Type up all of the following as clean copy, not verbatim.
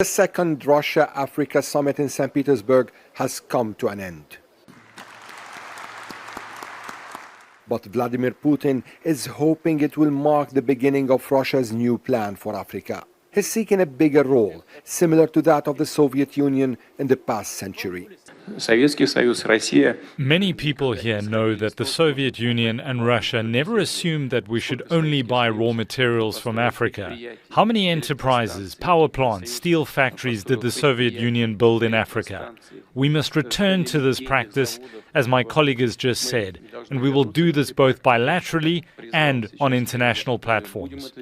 The second Russia-Africa summit in Saint Petersburg has come to an end. But Vladimir Putin is hoping it will mark the beginning of Russia's new plan for Africa. He's seeking a bigger role, similar to that of the Soviet Union in the past century. Many people here know that the Soviet Union and Russia never assumed that we should only buy raw materials from Africa. How many enterprises, power plants, steel factories did the Soviet Union build in Africa? We must return to this practice, as my colleague has just said, and we will do this both bilaterally and on international platforms.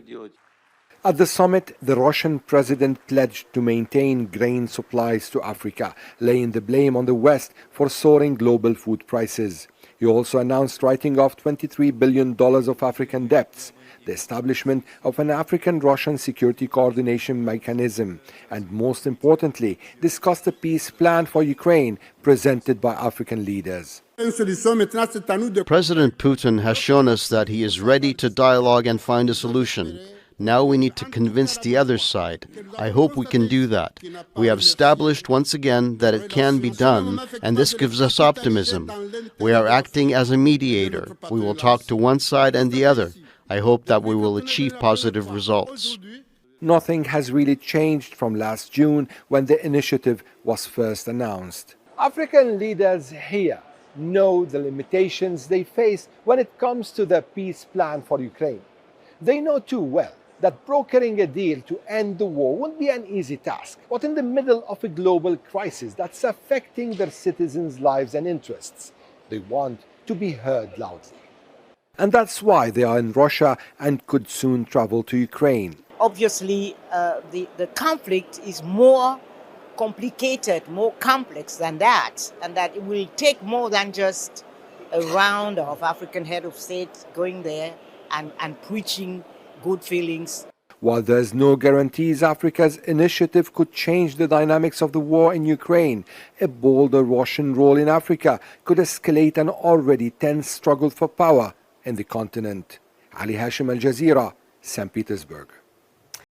At the summit, the Russian president pledged to maintain grain supplies to Africa, laying the blame on the West for soaring global food prices. He also announced writing off $23 billion of African debts, the establishment of an African-Russian security coordination mechanism, and most importantly, discussed a peace plan for Ukraine presented by African leaders. President Putin has shown us that he is ready to dialogue and find a solution. Now we need to convince the other side. I hope we can do that. We have established once again that it can be done, and this gives us optimism. We are acting as a mediator. We will talk to one side and the other. I hope that we will achieve positive results. Nothing has really changed from last June when the initiative was first announced. African leaders here know the limitations they face when it comes to the peace plan for Ukraine. They know too well that brokering a deal to end the war won't be an easy task, but in the middle of a global crisis that's affecting their citizens' lives and interests, they want to be heard loudly. And that's why they are in Russia and could soon travel to Ukraine. Obviously, the conflict is more complicated, more complex than that, and that it will take more than just a round of African head of state going there and preaching good feelings. While there's no guarantees Africa's initiative could change the dynamics of the war in Ukraine, a bolder Russian role in Africa could escalate an already tense struggle for power in the continent. Ali Hashim, Al Jazeera, St. Petersburg.